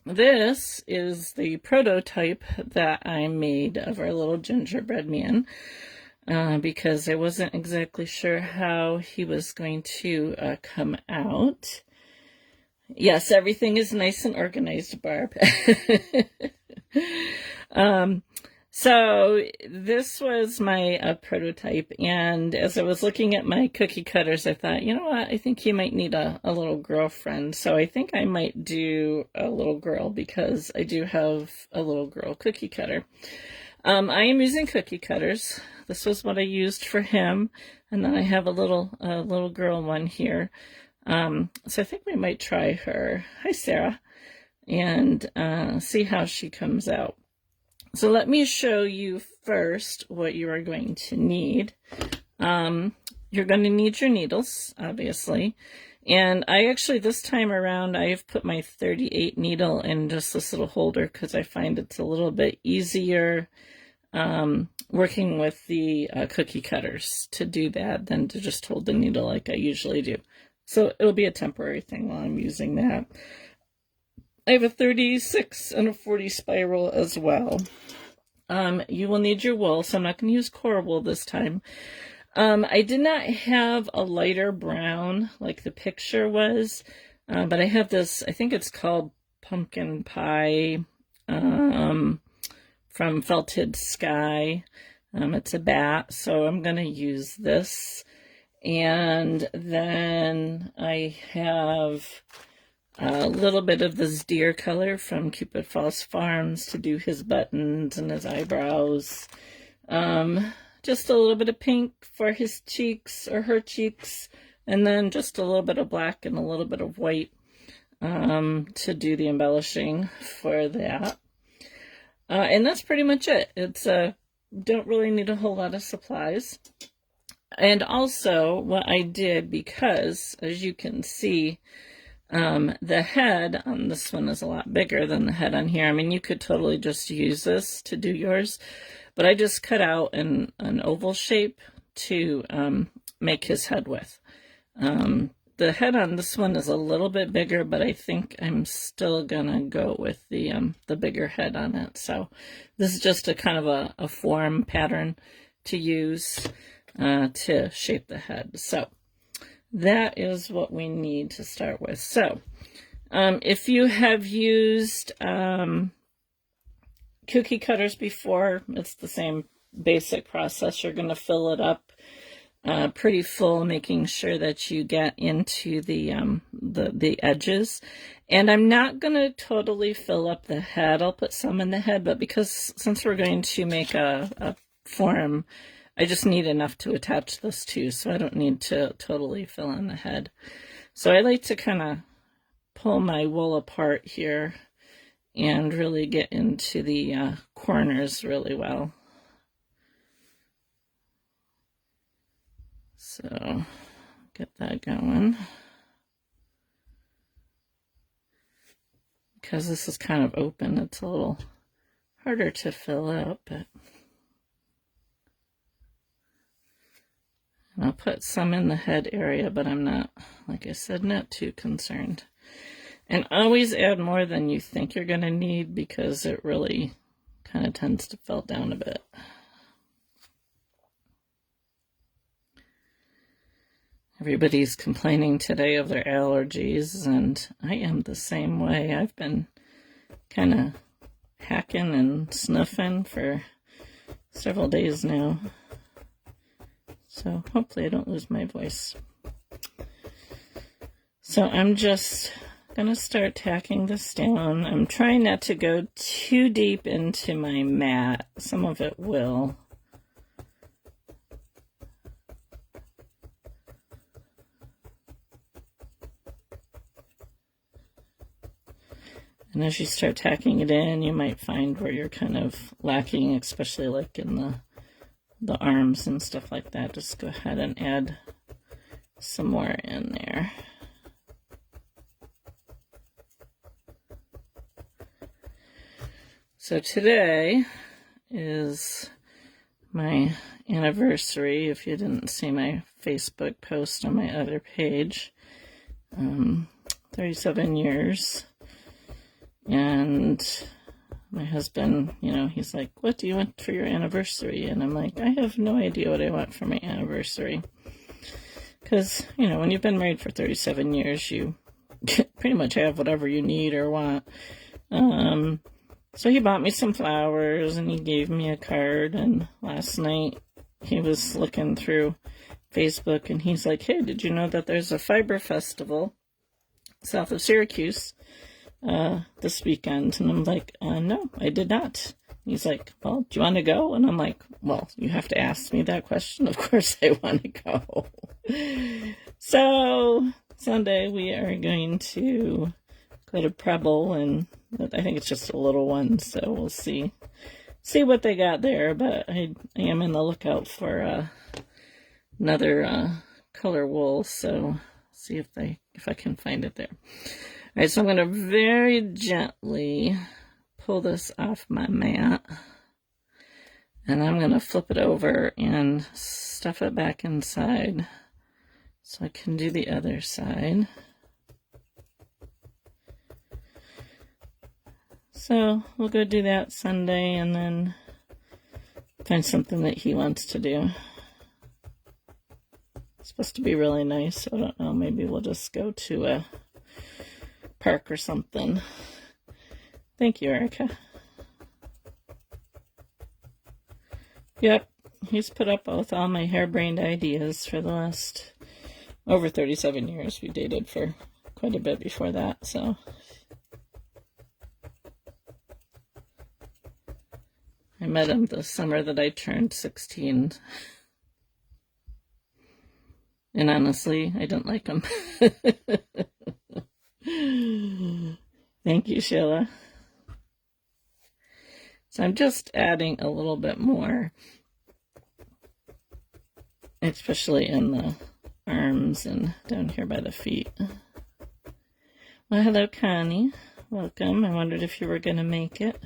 this is the prototype that I made of our little gingerbread man, because I wasn't exactly sure how he was going to come out. Yes, everything is nice and organized, Barb. So this was my prototype, and as I was looking at my cookie cutters, I thought, you know what, I think he might need a little girlfriend. So I think I might do a little girl, because I do have a little girl cookie cutter. I am using cookie cutters. This was what I used for him, and then I have a little girl one here. So I think we might try her. Hi, Sarah. And see how she comes out. So let me show you first what you are going to need. You're going to need your needles, obviously. And I actually, this time around, I've put my 38 needle in just this little holder because I find it's a little bit easier working with the cookie cutters to do that than to just hold the needle like I usually do. So it'll be a temporary thing while I'm using that. I have a 36 and a 40 spiral as well. You will need your wool, so I'm not going to use core wool this time. I did not have a lighter brown like the picture was, but I have this, I think it's called Pumpkin Pie from Felted Sky. It's a bat, so I'm going to use this. And then I have a little bit of this deer color from Cupid Falls Farms to do his buttons and his eyebrows. Just a little bit of pink for his cheeks or her cheeks, and then just a little bit of black and a little bit of white to do the embellishing for that. And that's pretty much it. It's don't really need a whole lot of supplies. And also what I did, because as you can see, the head on this one is a lot bigger than the head on here. I mean, you could totally just use this to do yours, but I just cut out an oval shape to make his head with. The head on this one is a little bit bigger, but I think I'm still gonna go with the bigger head on it. So this is just a kind of a form pattern to use to shape the head. So that is what we need to start with. So if you have used cookie cutters before, it's the same basic process. You're going to fill it up pretty full, making sure that you get into the edges. And I'm not going to totally fill up the head. I'll put some in the head, but since we're going to make a form, I just need enough to attach this to, so I don't need to totally fill in the head. So I like to kind of pull my wool apart here and really get into the corners really well. So get that going. Because this is kind of open, it's a little harder to fill out, but and I'll put some in the head area, but I'm not, like I said, not too concerned. And always add more than you think you're going to need, because it really kind of tends to fill down a bit. Everybody's complaining today of their allergies, and I am the same way. I've been kind of hacking and sniffing for several days now. So hopefully I don't lose my voice. So I'm just going to start tacking this down. I'm trying not to go too deep into my mat. Some of it will. And as you start tacking it in, you might find where you're kind of lacking, especially like in the arms and stuff like that. Just go ahead and add some more in there. So today is my anniversary, if you didn't see my Facebook post on my other page. 37 years. And my husband, he's like, what do you want for your anniversary? And I'm like, I have no idea what I want for my anniversary. Because, when you've been married for 37 years, you pretty much have whatever you need or want. So he bought me some flowers and he gave me a card. And last night he was looking through Facebook and he's like, hey, did you know that there's a fiber festival south of Syracuse this weekend? And I'm like, no, I did not. He's like, well, do you want to go? And I'm like, well, you have to ask me that question. Of course I want to go. So Sunday we are going to go to Preble, and I think it's just a little one, so we'll see what they got there. But I am in the lookout for another color wool, so see if I can find it there. All right, so I'm going to very gently pull this off my mat, and I'm going to flip it over and stuff it back inside so I can do the other side. So we'll go do that Sunday and then find something that he wants to do. It's supposed to be really nice, so I don't know, maybe we'll just go to a park or something. Thank you, Erica. Yep, he's put up with all my harebrained ideas for the last over 37 years. We dated for quite a bit before that, so. I met him the summer that I turned 16. And honestly, I didn't like him. Thank you, Sheila. So I'm just adding a little bit more, especially in the arms and down here by the feet. Well, hello, Connie. Welcome. I wondered if you were going to make it.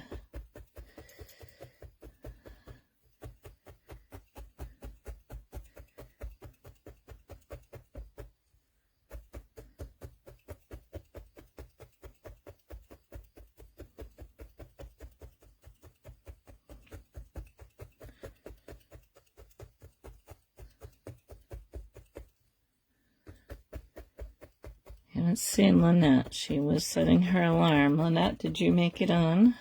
I haven't seen Lynette. She was setting her alarm. Lynette, did you make it on?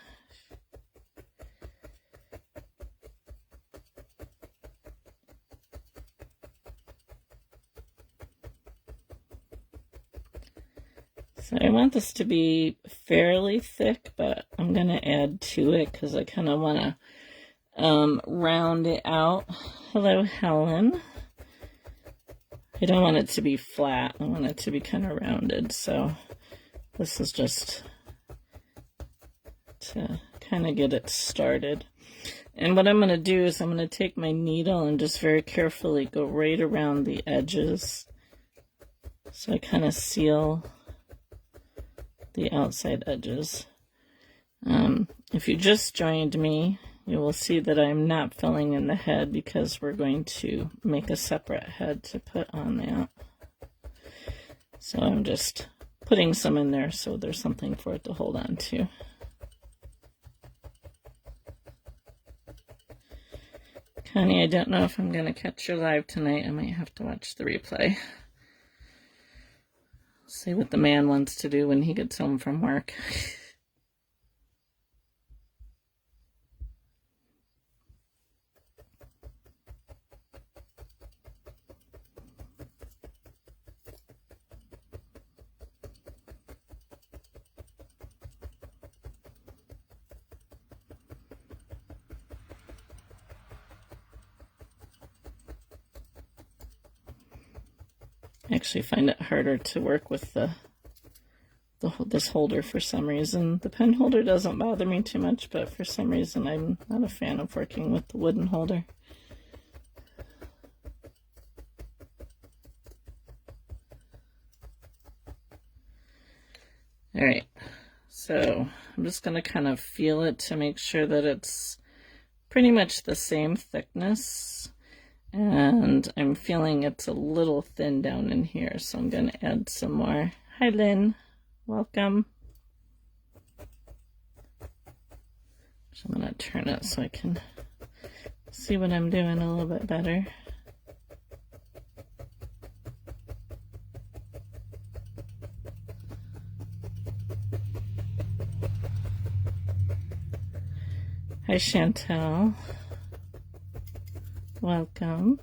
So I want this to be fairly thick, but I'm going to add to it because I kind of want to round it out. Hello, Helen. I don't want it to be flat. I want it to be kind of rounded. So this is just to kind of get it started. And what I'm going to do is I'm going to take my needle and just very carefully go right around the edges. So I kind of seal the outside edges. If you just joined me, you will see that I'm not filling in the head because we're going to make a separate head to put on that. So I'm just putting some in there so there's something for it to hold on to. Connie, I don't know if I'm going to catch your live tonight. I might have to watch the replay. See what the man wants to do when he gets home from work. I actually find it harder to work with this holder for some reason. The pen holder doesn't bother me too much, but for some reason I'm not a fan of working with the wooden holder. Alright, so I'm just going to kind of feel it to make sure that it's pretty much the same thickness. And I'm feeling it's a little thin down in here, so I'm going to add some more. Hi, Lynn. Welcome. So I'm going to turn it so I can see what I'm doing a little bit better. Hi, Chantel. Welcome.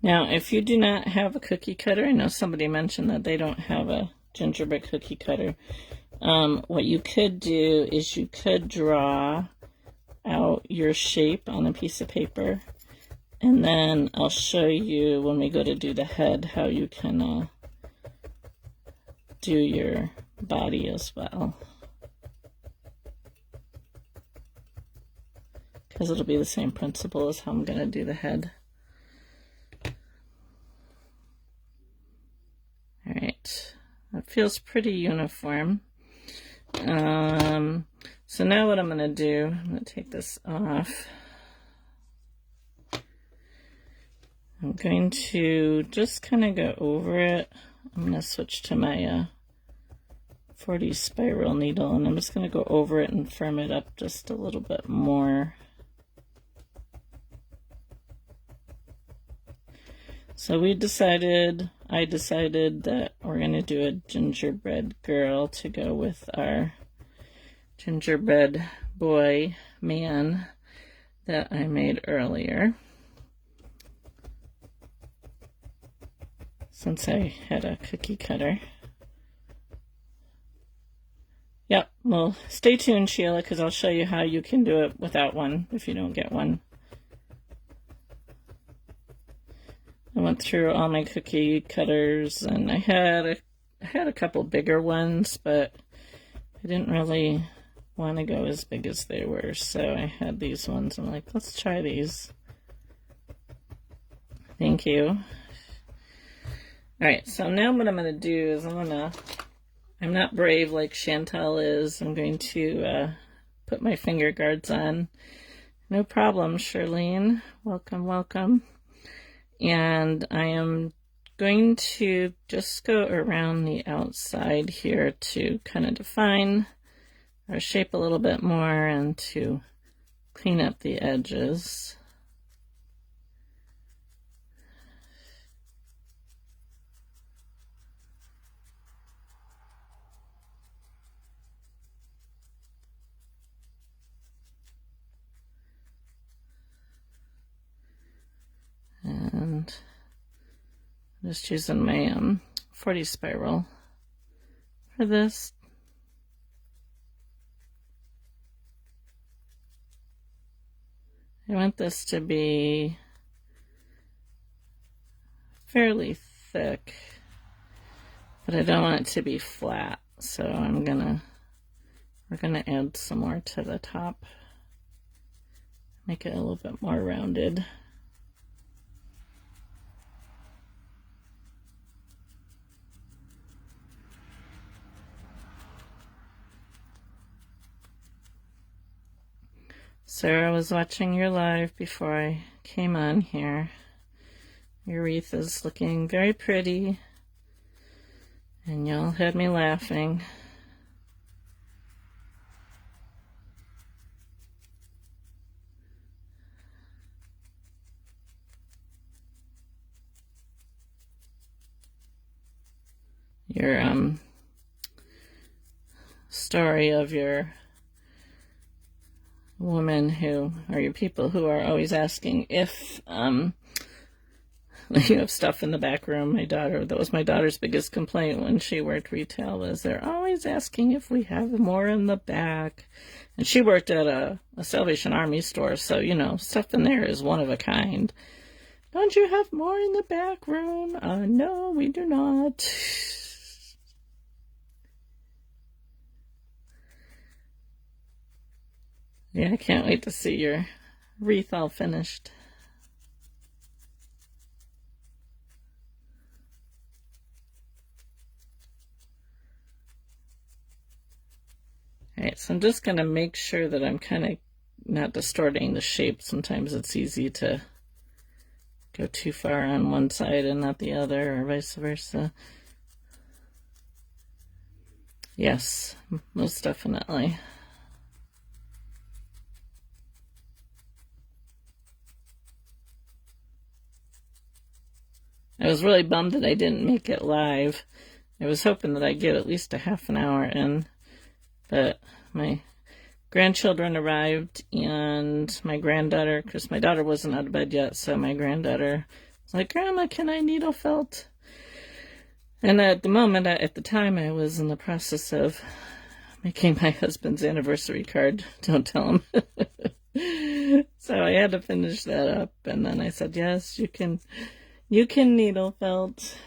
Now, if you do not have a cookie cutter, I know somebody mentioned that they don't have a gingerbread cookie cutter. What you could do is you could draw out your shape on a piece of paper, and then I'll show you when we go to do the head how you can do your body as well, because it'll be the same principle as how I'm going to do the head. All right, that feels pretty uniform. So now what I'm going to do, I'm going to take this off. I'm going to just kind of go over it. I'm going to switch to my 40 spiral needle, and I'm just going to go over it and firm it up just a little bit more. So I decided that we're going to do a gingerbread girl to go with our gingerbread boy man that I made earlier, since I had a cookie cutter. Yep, well, stay tuned, Sheila, because I'll show you how you can do it without one if you don't get one. I went through all my cookie cutters, and I had a couple bigger ones, but I didn't really want to go as big as they were, so I had these ones. I'm like, let's try these. Thank you. All right, so now what I'm going to do is I'm not brave like Chantel is. I'm going to put my finger guards on. No problem, Charlene. Welcome, welcome. And I am going to just go around the outside here to kind of define our shape a little bit more and to clean up the edges. And I'm just using my 40 spiral for this. I want this to be fairly thick, but I don't want it to be flat, so we're gonna add some more to the top, make it a little bit more rounded. Sarah was watching your live before I came on here. Your wreath is looking very pretty, and y'all had me laughing. Your story of your woman who are your people who are always asking if you have stuff in the back room. That was my daughter's biggest complaint when she worked retail, was they're always asking if we have more in the back. And she worked at a Salvation Army store, so stuff in there is one of a kind. Don't you have more in the back room? No, we do not. Yeah, I can't wait to see your wreath all finished. All right, so I'm just going to make sure that I'm kind of not distorting the shape. Sometimes it's easy to go too far on one side and not the other, or vice versa. Yes, most definitely. I was really bummed that I didn't make it live. I was hoping that I'd get at least a half an hour in, but my grandchildren arrived, and my granddaughter, because my daughter wasn't out of bed yet, so my granddaughter was like, "Grandma, can I needle felt?" And at the time, I was in the process of making my husband's anniversary card. Don't tell him. So I had to finish that up, and then I said, "Yes, you can needle felt."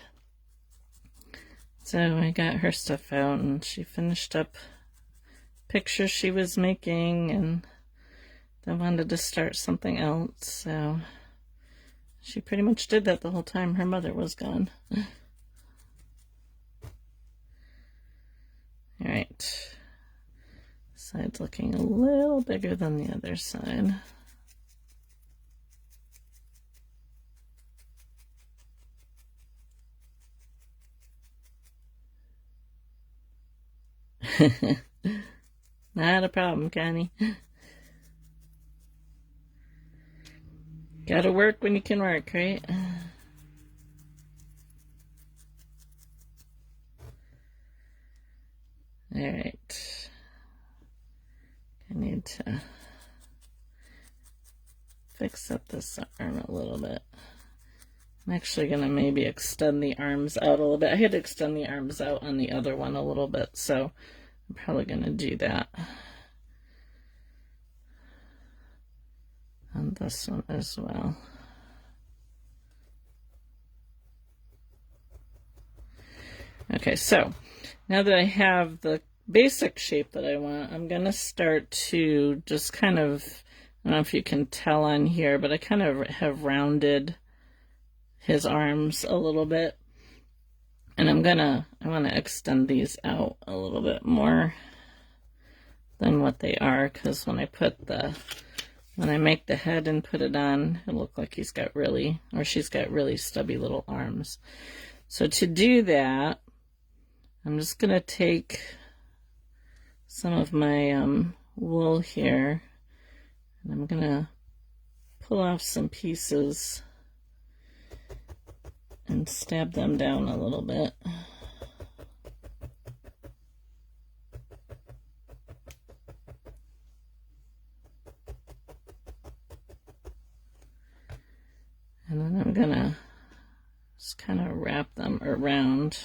So I got her stuff out, and she finished up pictures she was making, and then wanted to start something else. So she pretty much did that the whole time her mother was gone. All right. Side's looking a little bigger than the other side. Not a problem, Connie. Gotta work when you can work, right? Alright. I need to fix up this arm a little bit. I'm actually going to maybe extend the arms out a little bit. I had to extend the arms out on the other one a little bit, so I'm probably going to do that on this one as well. Okay, so now that I have the basic shape that I want, I'm going to start to just kind of, I don't know if you can tell on here, but I kind of have rounded his arms a little bit. And I want to extend these out a little bit more than what they are, because when I make the head and put it on, it'll look like she's got really stubby little arms. So to do that, I'm just going to take some of my wool here, and I'm going to pull off some pieces and stab them down a little bit. And then I'm going to just kind of wrap them around.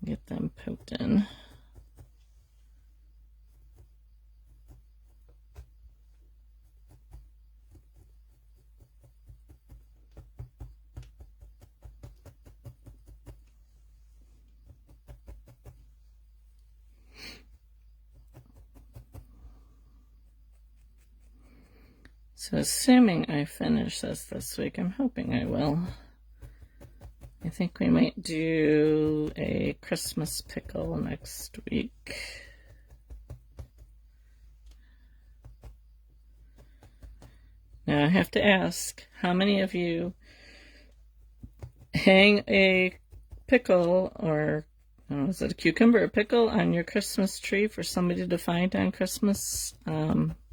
Get them poked in. So assuming I finish this week, I'm hoping I will. I think we might do a Christmas pickle next week. Now I have to ask, how many of you hang a pickle, or is it a cucumber, a pickle, on your Christmas tree for somebody to find on Christmas?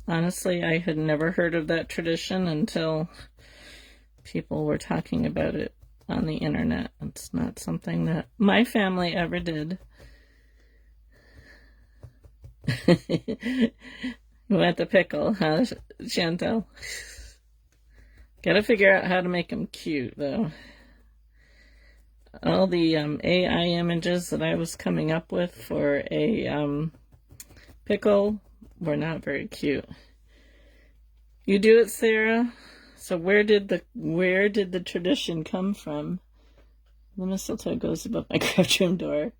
Honestly, I had never heard of that tradition until people were talking about it on the internet. It's not something that my family ever did. You want the pickle, huh, Chantel? Gotta figure out how to make them cute, though. All the AI images that I was coming up with for a pickle were not very cute. You do it, Sarah? So where did the tradition come from? The mistletoe goes above my craft room door.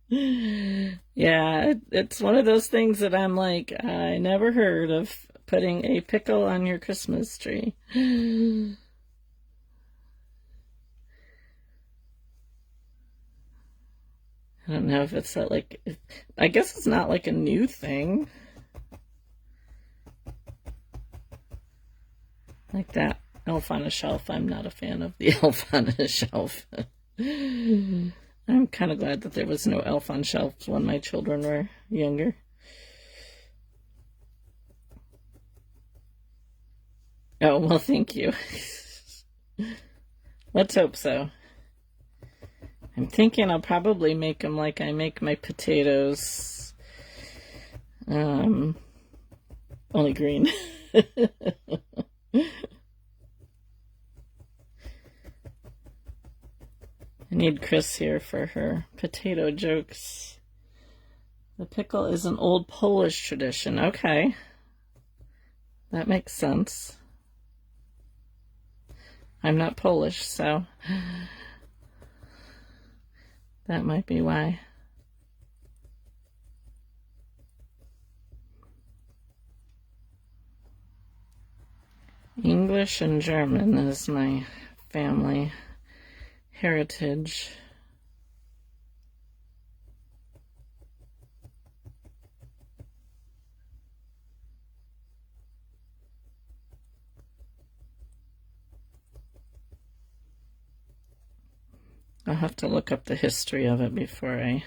Yeah, it's one of those things that I'm like, I never heard of putting a pickle on your Christmas tree. I don't know if it's that, like, I guess it's not like a new thing. Like that elf on a shelf. I'm not a fan of the elf on a shelf. I'm kind of glad that there was no elf on shelves when my children were younger. Oh, well, thank you. Let's hope so. I'm thinking I'll probably make them like I make my potatoes. Only green. I need Chris here for her potato jokes. The pickle is an old Polish tradition. Okay. That makes sense. I'm not Polish, so that might be why. English and German is my family heritage. I'll have to look up the history of it before I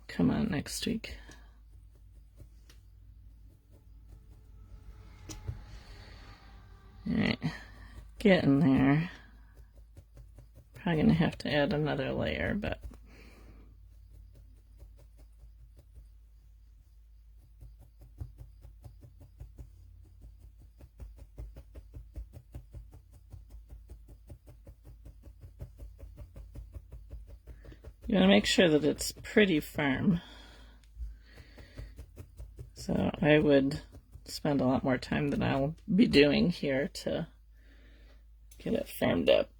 come on next week. Alright, getting there. Probably gonna have to add another layer, but you want to make sure that it's pretty firm. So I would spend a lot more time than I'll be doing here to get it firmed up.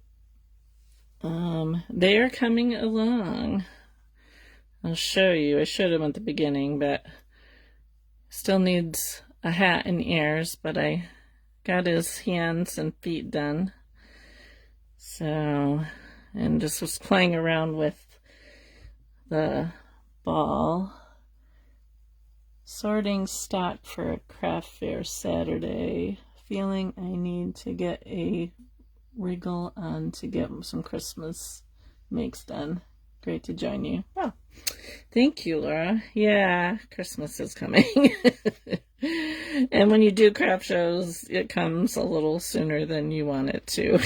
They are coming along. I'll show you. I showed them at the beginning, but still needs a hat and ears, but I got his hands and feet done. So, and just was playing around with the ball. Sorting stock for a craft fair Saturday. Feeling I need to get a wriggle on to get some Christmas makes done. Great to join you. Oh, thank you, Laura. Yeah, Christmas is coming. And when you do craft shows, it comes a little sooner than you want it to.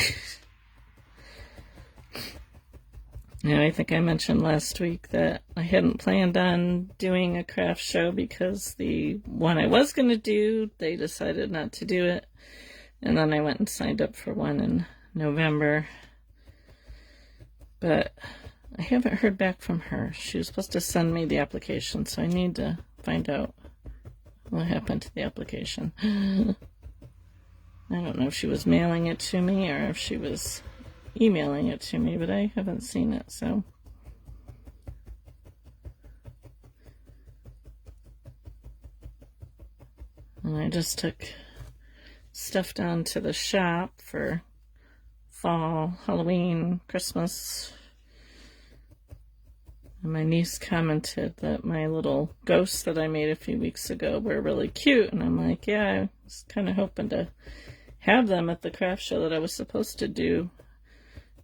And I think I mentioned last week that I hadn't planned on doing a craft show because the one I was going to do, they decided not to do it. And then I went and signed up for one in November. But I haven't heard back from her. She was supposed to send me the application, so I need to find out what happened to the application. I don't know if she was mailing it to me or if she was emailing it to me, but I haven't seen it, so. And I just took stuff down to the shop for fall, Halloween, Christmas. And my niece commented that my little ghosts that I made a few weeks ago were really cute, and I'm like, yeah, I was kind of hoping to have them at the craft show that I was supposed to do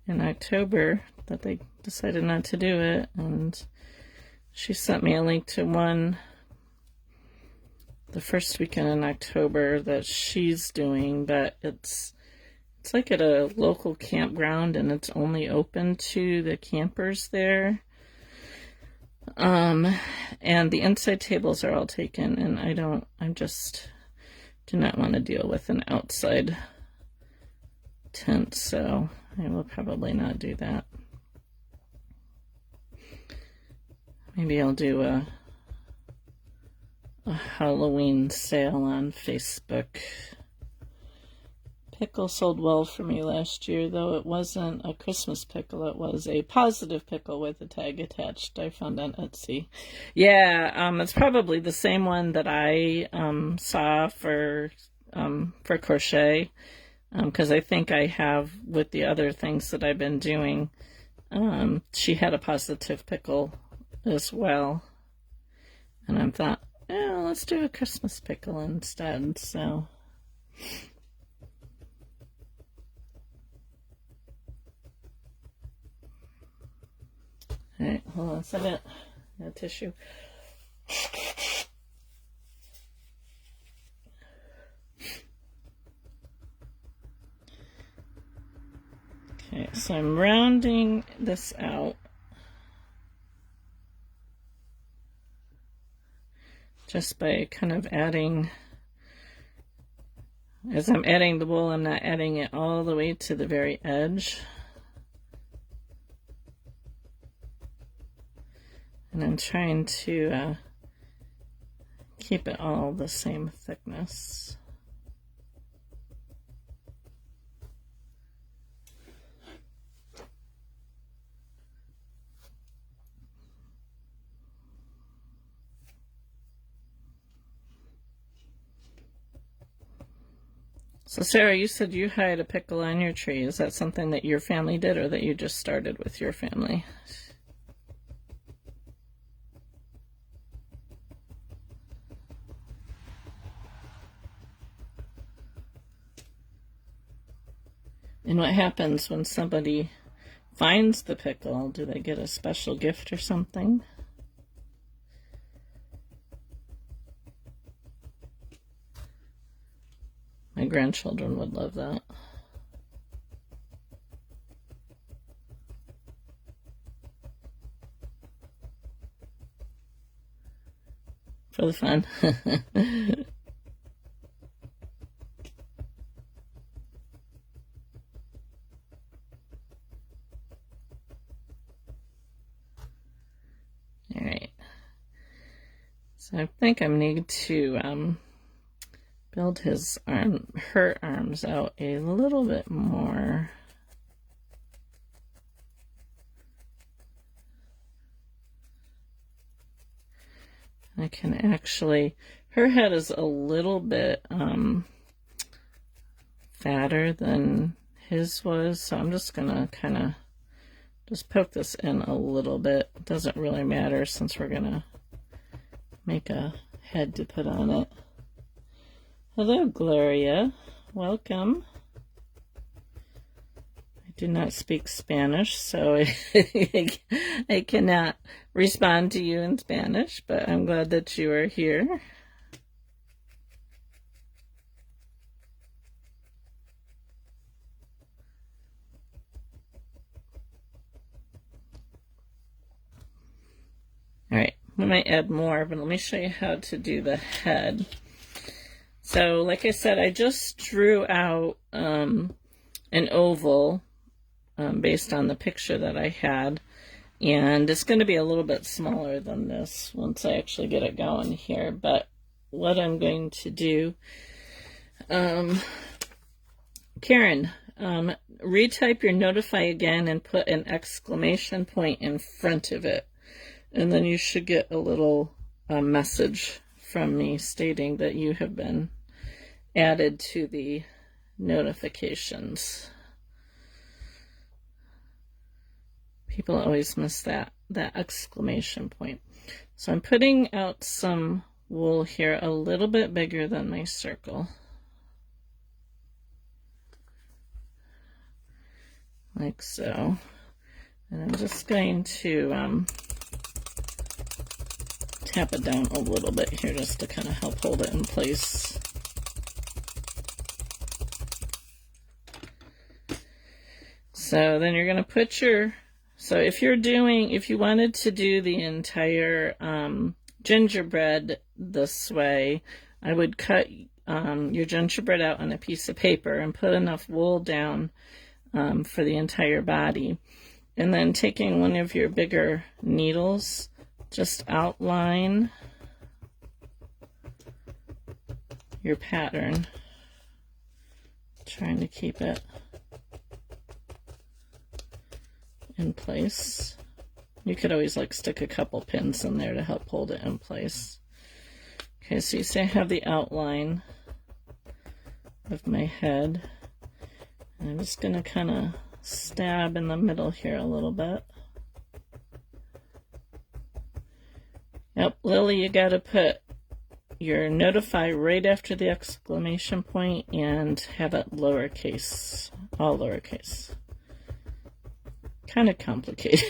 in October, that they decided not to do it. And she sent me a link to one the first weekend in October that she's doing, but it's like at a local campground and it's only open to the campers there. And the inside tables are all taken, and I just do not want to deal with an outside tent, so I will probably not do that. Maybe I'll do a Halloween sale on Facebook. Pickle sold well for me last year, though it wasn't a Christmas pickle. It was a positive pickle with a tag attached. I found on Etsy. Yeah, it's probably the same one that I saw for crochet, because I think I have, with the other things that I've been doing, she had a positive pickle as well. And I thought, yeah, let's do a Christmas pickle instead. So, all right, hold on a second. No tissue. Okay, so I'm rounding this out. Just by kind of adding, as I'm adding the wool, I'm not adding it all the way to the very edge. And I'm trying to keep it all the same thickness. So Sarah, you said you hide a pickle on your tree. Is that something that your family did or that you just started with your family? And what happens when somebody finds the pickle? Do they get a special gift or something? My grandchildren would love that. For the fun. All right. So I think I need to build her arms out a little bit more. I can actually, her head is a little bit fatter than his was, so I'm just gonna kind of just poke this in a little bit. It doesn't really matter since we're gonna make a head to put on it. Hello, Gloria. Welcome. I do not speak Spanish, so I cannot respond to you in Spanish, but I'm glad that you are here. All right, we might add more, but let me show you how to do the head. So, like I said, I just drew out an oval based on the picture that I had, and it's going to be a little bit smaller than this once I actually get it going here. But what I'm going to do, Karen, retype your notify again and put an exclamation point in front of it, and then you should get a little message from me stating that you have been added to the notifications. People always miss that exclamation point. So I'm putting out some wool here a little bit bigger than my circle. Like so. And I'm just going to tap it down a little bit here just to kind of help hold it in place. So then you're going to put your, so if you wanted to do the entire gingerbread this way, I would cut your gingerbread out on a piece of paper and put enough wool down for the entire body. And then taking one of your bigger needles, just outline your pattern, trying to keep it in place. You could always like stick a couple pins in there to help hold it in place. Okay, so you see I have the outline of my head. And I'm just going to kind of stab in the middle here a little bit. Yep, Lily, you gotta put your notify right after the exclamation point and have it lowercase, all lowercase. Kind of complicated.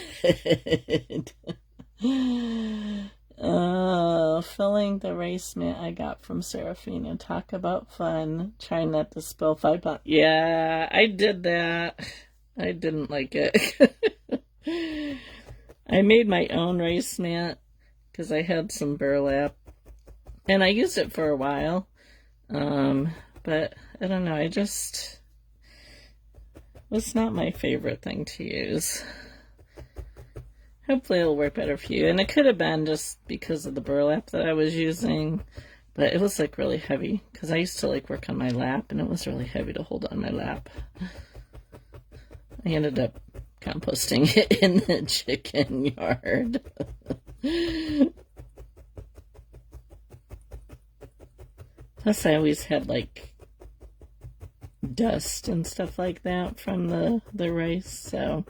Filling the rice mat I got from Serafina. Talk about fun. Try not to spill 5 pounds. Yeah, I did that. I didn't like it. I made my own rice mat because I had some burlap. And I used it for a while. But I don't know, it's not my favorite thing to use. Hopefully it'll work better for you. And it could have been just because of the burlap that I was using, but it was like really heavy because I used to like work on my lap and it was really heavy to hold on my lap. I ended up composting it in the chicken yard. Plus I always had like dust and stuff like that from the rice, so.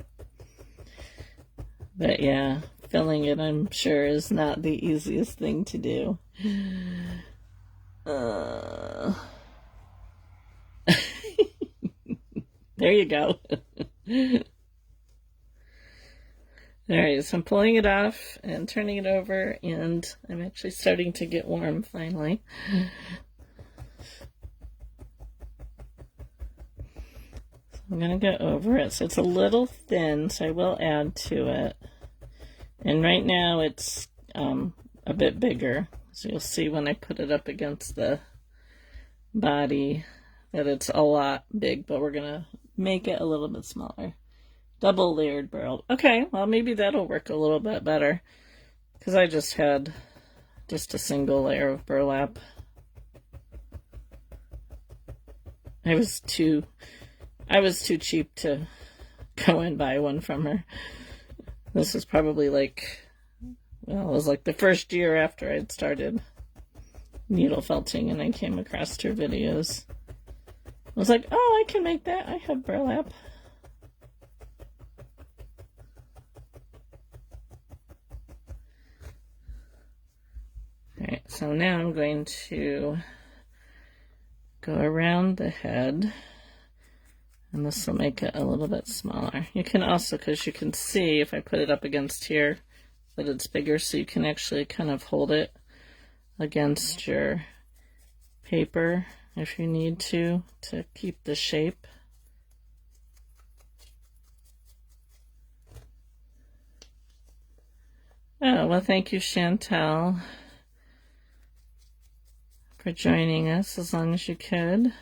But yeah, filling it, I'm sure, is not the easiest thing to do. There you go. Alright, so I'm pulling it off and turning it over, and I'm actually starting to get warm, finally. I'm going to go over it. So it's a little thin, so I will add to it. And right now it's a bit bigger. So you'll see when I put it up against the body that it's a lot big, but we're going to make it a little bit smaller. Double layered burl. Okay, well maybe that'll work a little bit better because I just had just a single layer of burlap. I was too cheap to go and buy one from her. This was probably like, well, it was like the first year after I'd started needle felting and I came across her videos. I was like, oh, I can make that. I have burlap. Alright, so now I'm going to go around the head. And this will make it a little bit smaller. You can also, because you can see if I put it up against here, that it's bigger, so you can actually kind of hold it against your paper if you need to keep the shape. Oh, well, thank you, Chantel, for joining us as long as you could.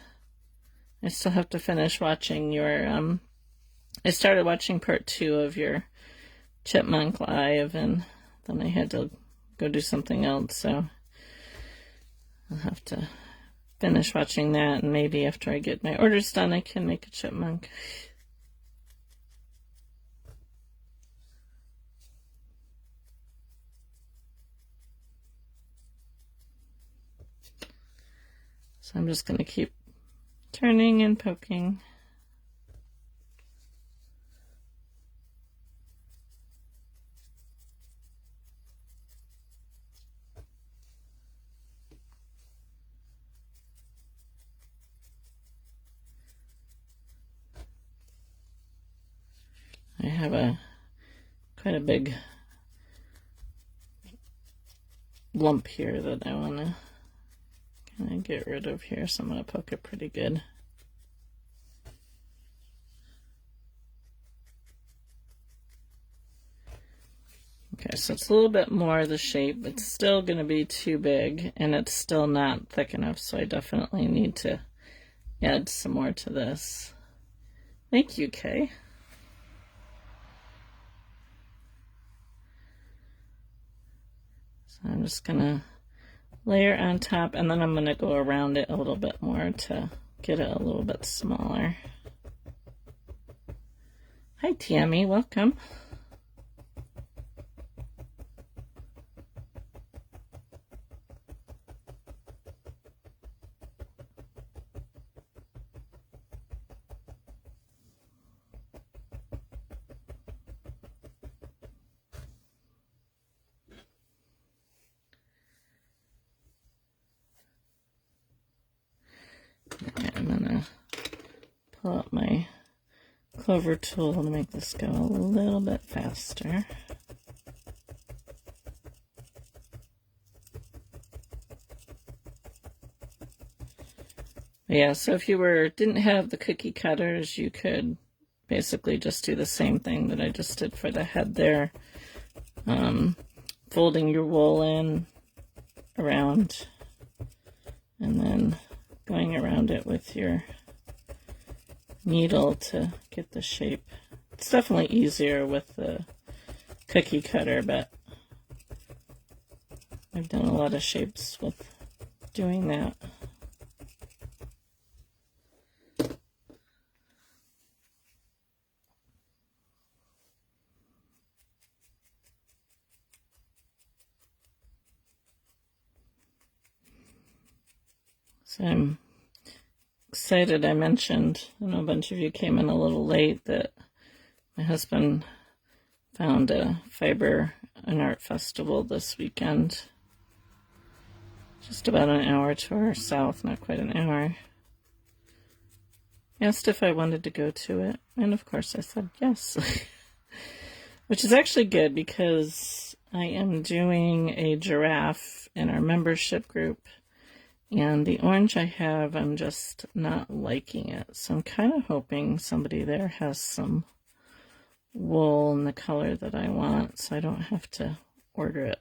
I still have to finish watching your, I started watching part 2 of your Chipmunk Live, and then I had to go do something else, so I'll have to finish watching that, and maybe after I get my orders done, I can make a chipmunk. So I'm just going to keep turning and poking. I have quite a big lump here that I want to kind of get rid of here, so I'm going to poke it pretty good. Okay, so it's a little bit more the shape. It's still going to be too big, and it's still not thick enough, so I definitely need to add some more to this. Thank you, Kay. So I'm just going to layer on top, and then I'm going to go around it a little bit more to get it a little bit smaller. Hi, Tammy. Welcome. pull out my clover tool to make this go a little bit faster. Yeah, so if you didn't have the cookie cutters, you could basically just do the same thing that I just did for the head there. Folding your wool in around and then going around it with your needle to get the shape. It's definitely easier with the cookie cutter, but I've done a lot of shapes with doing that. So I'm excited. I mentioned, I know a bunch of you came in a little late, that my husband found a fiber and art festival this weekend. Just about an hour to our south, not quite an hour. Asked if I wanted to go to it, and of course I said yes. Which is actually good because I am doing a giraffe in our membership group. And the orange I have, I'm just not liking it. So I'm kind of hoping somebody there has some wool in the color that I want so I don't have to order it.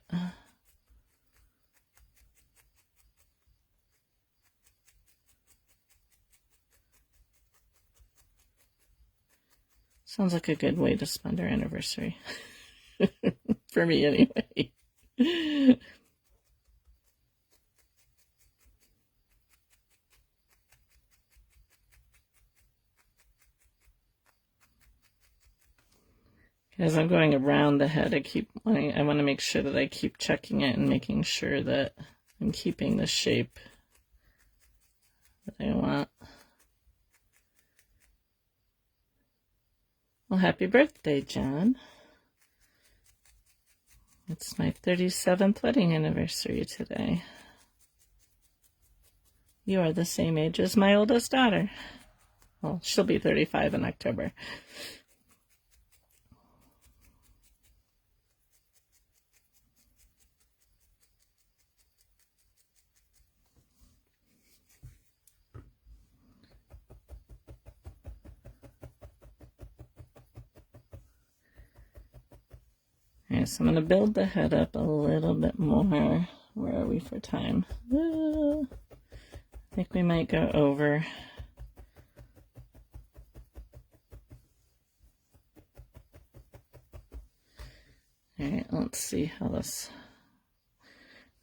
Sounds like a good way to spend our anniversary. For me, anyway. As I'm going around the head, I want to make sure that I keep checking it and making sure that I'm keeping the shape that I want. Well, happy birthday, John. It's my 37th wedding anniversary today. You are the same age as my oldest daughter. Well, she'll be 35 in October. Alright, so I'm going to build the head up a little bit more. Where are we for time? I think we might go over. Alright, let's see how this...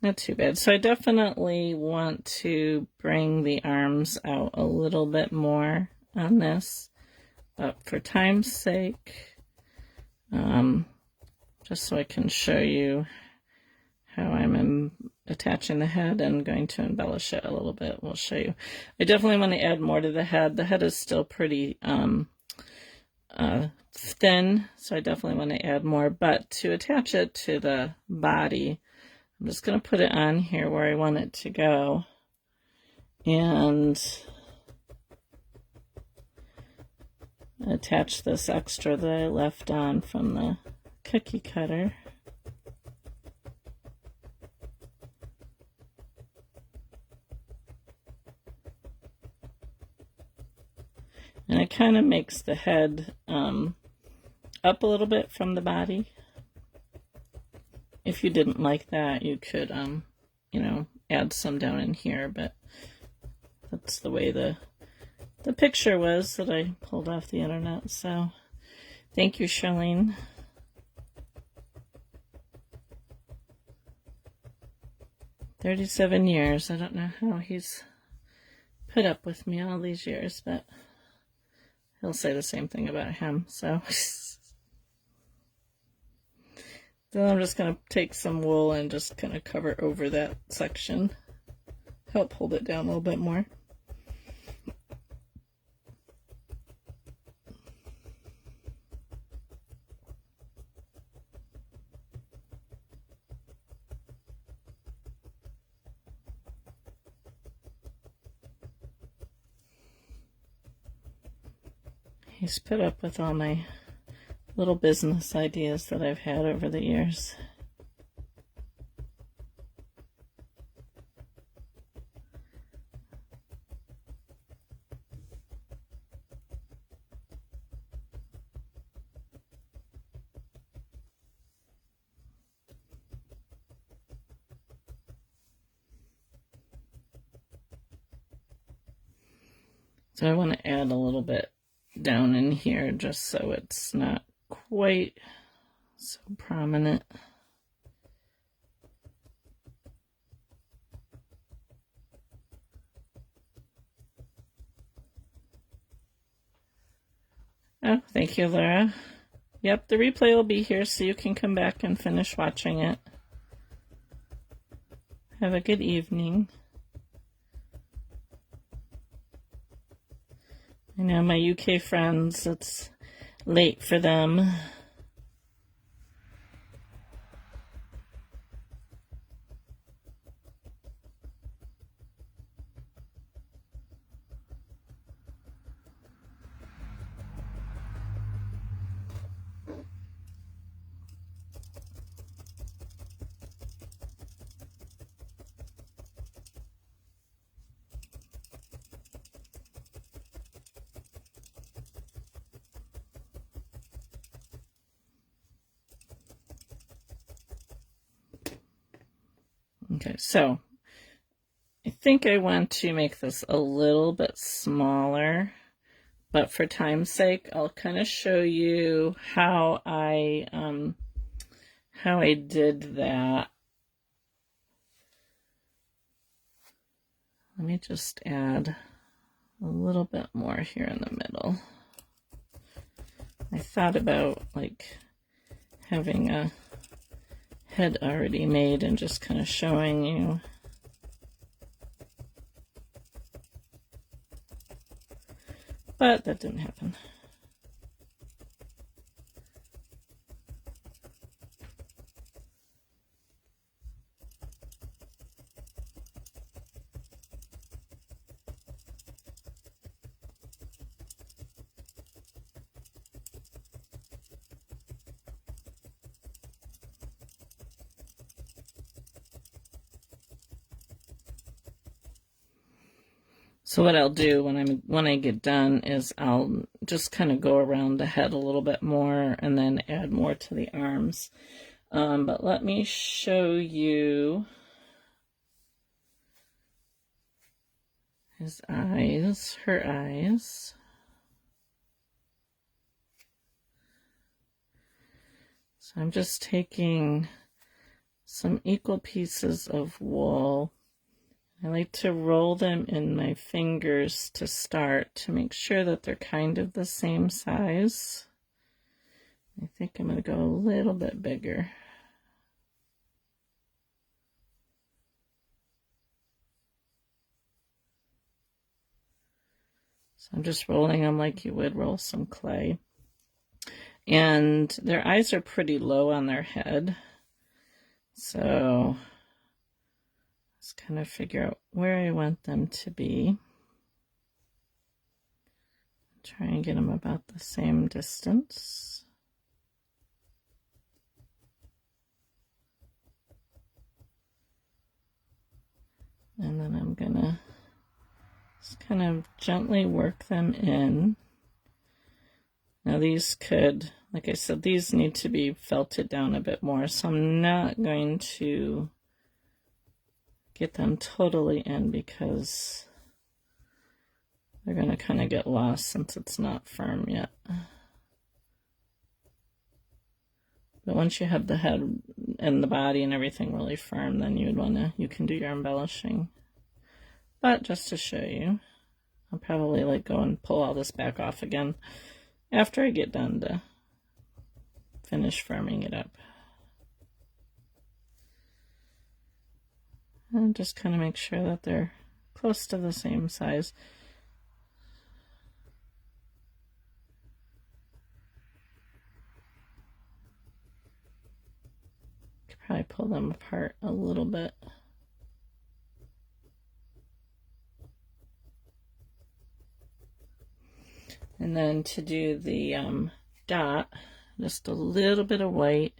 Not too bad. So I definitely want to bring the arms out a little bit more on this. But for time's sake, just so I can show you how I'm attaching the head and going to embellish it a little bit, we'll show you. I definitely want to add more to the head. The head is still pretty thin, so I definitely want to add more. But to attach it to the body, I'm just going to put it on here where I want it to go. And attach this extra that I left on from the cookie cutter. And it kind of makes the head up a little bit from the body. If you didn't like that, you could, you know, add some down in here, but that's the way the picture was that I pulled off the internet. So thank you, Charlene. "37 years. I don't know how he's put up with me all these years, but he'll say the same thing about him." So then I'm just going to take some wool and just kind of cover over that section. Help hold it down a little bit more. He's put up with all my little business ideas that I've had over the years. So I want to add a little bit down in here just so it's not quite so prominent. Oh, thank you, Laura. Yep, the replay will be here so you can come back and finish watching it. Have a good evening. I know my UK friends, it's late for them. Okay, so I think I want to make this a little bit smaller, but for time's sake, I'll kind of show you how I did that. Let me just add a little bit more here in the middle. I thought about like having a head already made and just kind of showing you. But that didn't happen. So what I'll do when I get done is I'll just kind of go around the head a little bit more and then add more to the arms. But let me show you his eyes, her eyes. So I'm just taking some equal pieces of wool. I like to roll them in my fingers to start to make sure that they're kind of the same size. I think I'm going to go a little bit bigger. So I'm just rolling them like you would roll some clay. And their eyes are pretty low on their head. So let's kind of figure out where I want them to be. Try and get them about the same distance. And then I'm gonna just kind of gently work them in. Now these could, like I said, these need to be felted down a bit more, so I'm not going to get them totally in because they're going to kind of get lost since it's not firm yet. But once you have the head and the body and everything really firm, then you can do your embellishing. But just to show you, I'll probably like go and pull all this back off again after I get done to finish firming it up. And just kind of make sure that they're close to the same size. Could probably pull them apart a little bit. And then to do the dot, just a little bit of white.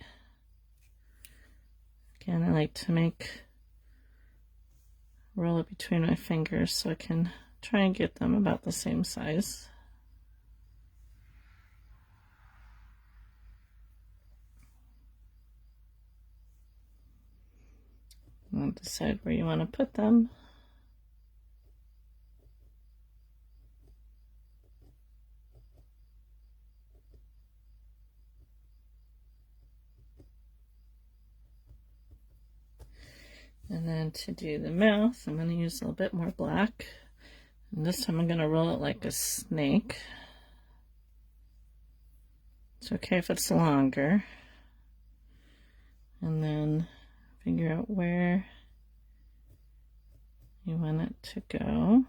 Again, I like to roll it between my fingers so I can try and get them about the same size. And decide where you want to put them. And then to do the mouth, I'm going to use a little bit more black. And this time I'm going to roll it like a snake. It's okay if it's longer. And then figure out where you want it to go.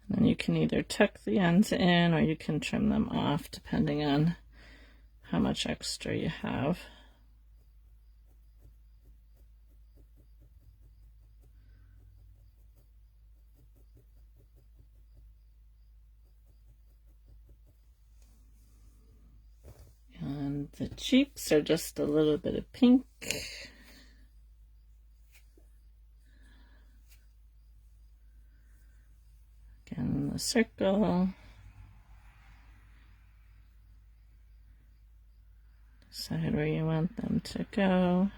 And then you can either tuck the ends in or you can trim them off depending on how much extra you have. And the cheeks are just a little bit of pink. Again, the circle. Decide where you want them to go.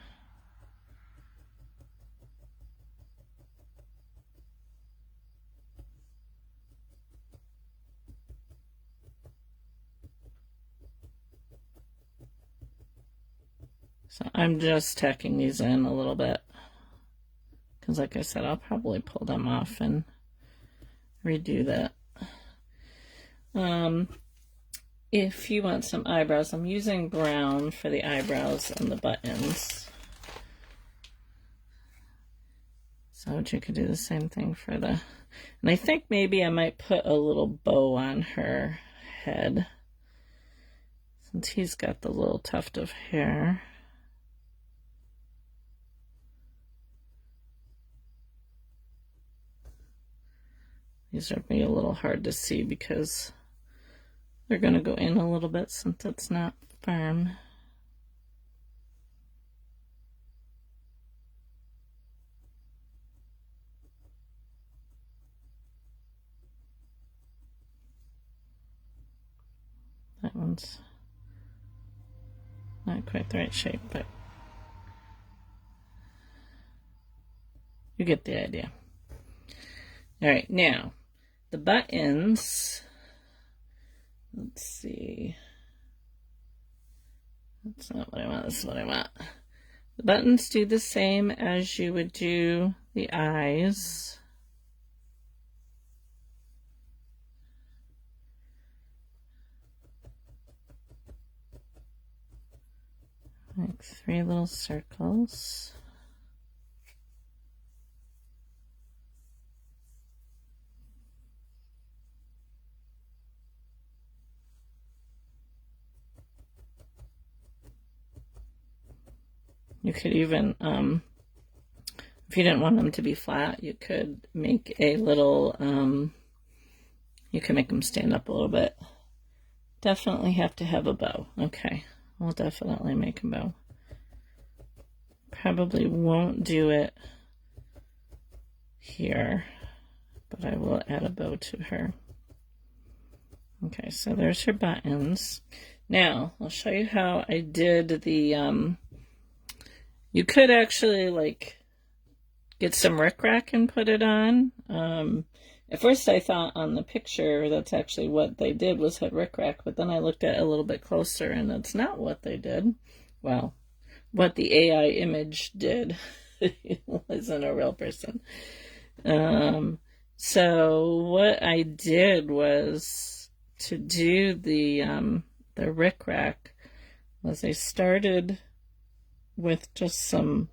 So I'm just tacking these in a little bit because, like I said, I'll probably pull them off and redo that. If you want some eyebrows, I'm using brown for the eyebrows and the buttons. So you could do the same thing for the, and I think maybe I might put a little bow on her head since he's got the little tuft of hair. These are maybe a little hard to see because they're going to go in a little bit since it's not firm. That one's not quite the right shape, but you get the idea. All right, now the buttons, let's see, that's not what I want, this is what I want. The buttons do the same as you would do the eyes. Like 3 little circles. You could even, if you didn't want them to be flat, you could make a little, you can make them stand up a little bit. Definitely have to have a bow. Okay, I'll definitely make a bow. Probably won't do it here, but I will add a bow to her. Okay, so there's her buttons. Now, I'll show you how I did the, you could actually like get some rickrack and put it on. At first I thought on the picture that's actually what they did was had rickrack, but then I looked at it a little bit closer and it's not what they did. Well, what the AI image did. It wasn't a real person. So what I did was to do the rickrack was I started with just some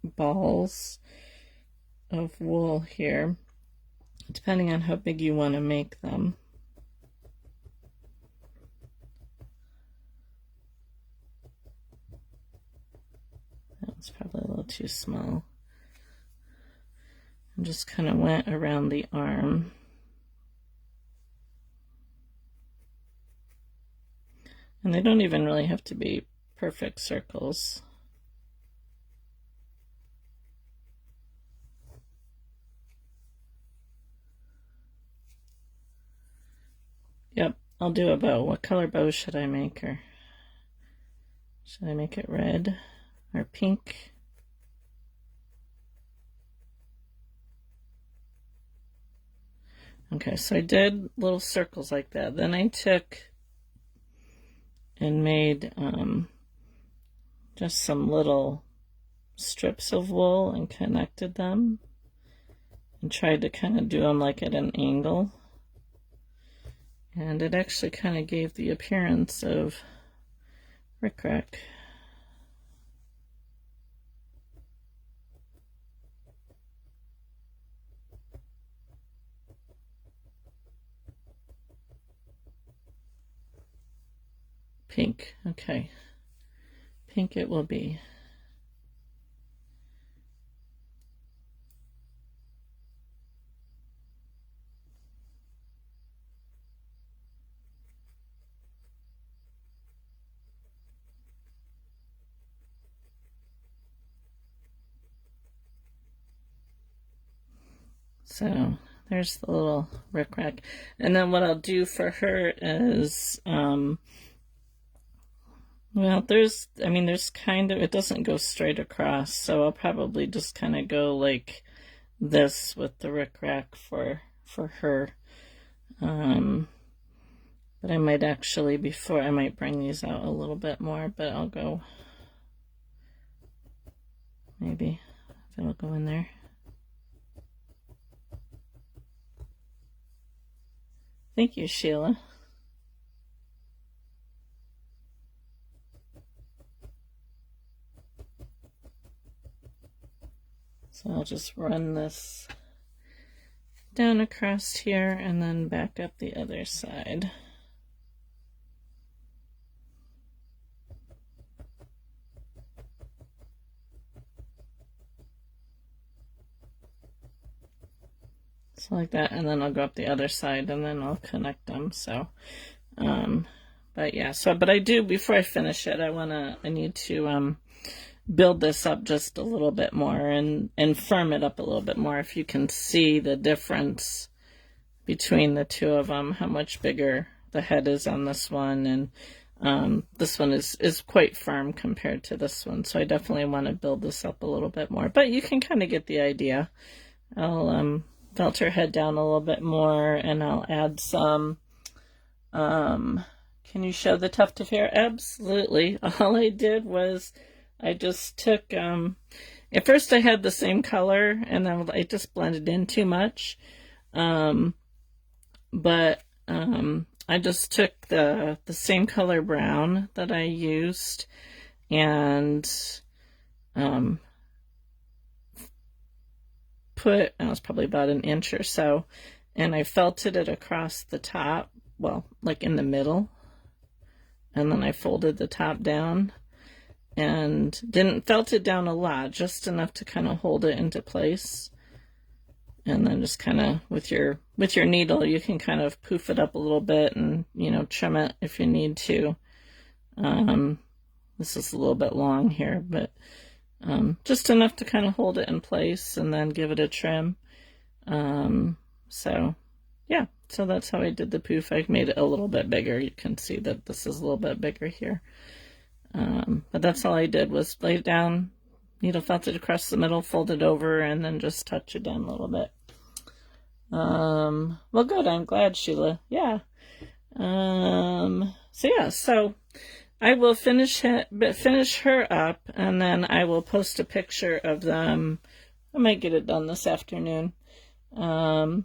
balls of wool here, depending on how big you want to make them. It's probably a little too small. And just kind of went around the arm. And they don't even really have to be perfect circles. Yep, I'll do a bow. What color bow should I make her? Should I make it red or pink? Okay, so I did little circles like that. Then I took and made just some little strips of wool and connected them and tried to kind of do them like at an angle. And it actually kind of gave the appearance of rickrack. Pink, okay. Pink it will be. So there's the little rickrack. And then what I'll do for her is, well, there's kind of, it doesn't go straight across, so I'll probably just kind of go like this with the rickrack for her. But I might actually, before, I might bring these out a little bit more, but I'll go, maybe, if it'll go in there. Thank you, Sheila. So I'll just run this down across here and then back up the other side. So like that, and then I'll go up the other side and then I'll connect them. So, but yeah, but I do, before I finish it, I need to, build this up just a little bit more and firm it up a little bit more. If you can see the difference between the two of them, how much bigger the head is on this one, and this one is quite firm compared to this one. So I definitely want to build this up a little bit more, but you can kind of get the idea. I'll felt her head down a little bit more, and I'll add some, can you show the tuft of hair? Absolutely. All I did was I just took, at first I had the same color, and then I just blended in too much, but I just took the same color brown that I used, and it was probably about an inch or so, and I felted it across the top, well, like in the middle, and then I folded the top down, and didn't felt it down a lot, just enough to kind of hold it into place. And then just kind of with your needle, you can kind of poof it up a little bit and, you know, trim it if you need to. This is a little bit long here, but just enough to kind of hold it in place and then give it a trim. So yeah, so that's how I did the poof. I made it a little bit bigger. You can see that this is a little bit bigger here. But that's all I did, was lay it down, needle felted across the middle, fold it over, and then just touch it down a little bit. Well, good. I'm glad, Sheila. Yeah. So I will finish her up, and then I will post a picture of them. I might get it done this afternoon. And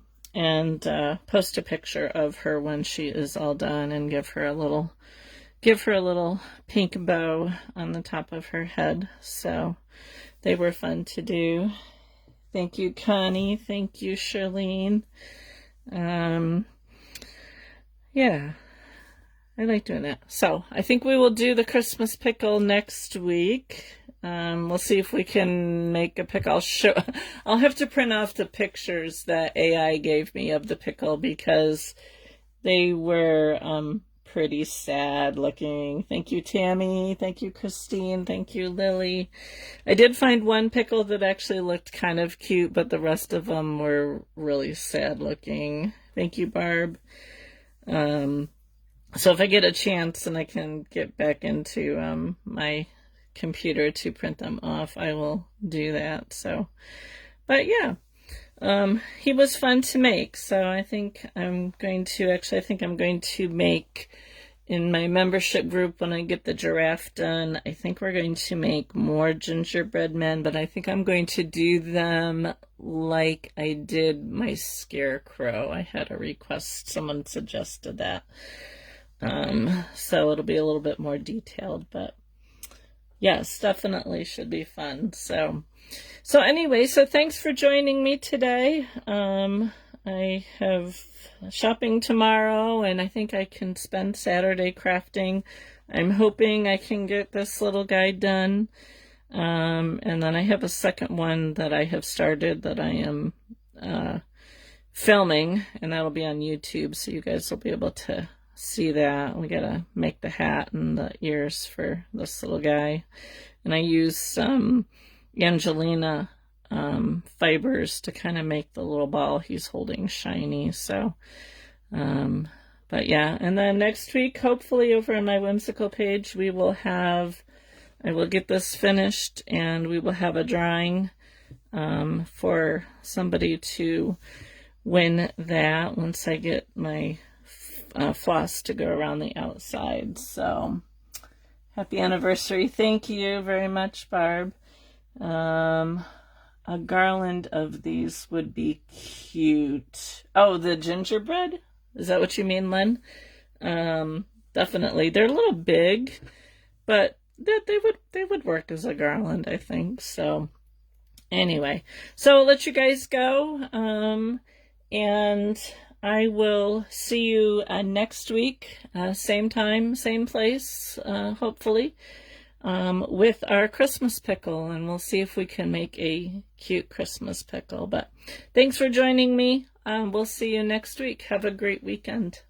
post a picture of her when she is all done, and give her a little pink bow on the top of her head. So they were fun to do. Thank you, Connie. Thank you, Charlene. Yeah, I like doing that. So I think we will do the Christmas pickle next week. We'll see if we can make a pickle. I'll have to print off the pictures that AI gave me of the pickle because they were pretty sad looking. Thank you, Tammy. Thank you, Christine. Thank you, Lily. I did find one pickle that actually looked kind of cute, but the rest of them were really sad looking. Thank you, Barb. So if I get a chance and I can get back into my computer to print them off, I will do that. So, but yeah, he was fun to make. So I think I'm going to make in my membership group when I get the giraffe done. I think we're going to make more gingerbread men, but I think I'm going to do them like I did my scarecrow. I had a request, someone suggested that. So it'll be a little bit more detailed, but yes, definitely should be fun. So anyway, so thanks for joining me today. I have shopping tomorrow, and I think I can spend Saturday crafting. I'm hoping I can get this little guy done. And then I have a second one that I have started that I am filming, and that'll be on YouTube, so you guys will be able to see that. We gotta make the hat and the ears for this little guy, and I use some Angelina fibers to kind of make the little ball he's holding shiny. So but yeah, and then next week, hopefully over on my whimsical page, I will get this finished, and we will have a drawing for somebody to win that once I get my floss to go around the outside. So happy anniversary. Thank you very much, Barb. A garland of these would be cute. Oh, the gingerbread? Is that what you mean, Len? Definitely. They're a little big, but they would work as a garland, I think. So anyway, so I'll let you guys go. And I will see you next week, same time, same place, hopefully, with our Christmas pickle, and we'll see if we can make a cute Christmas pickle. But thanks for joining me. We'll see you next week. Have a great weekend.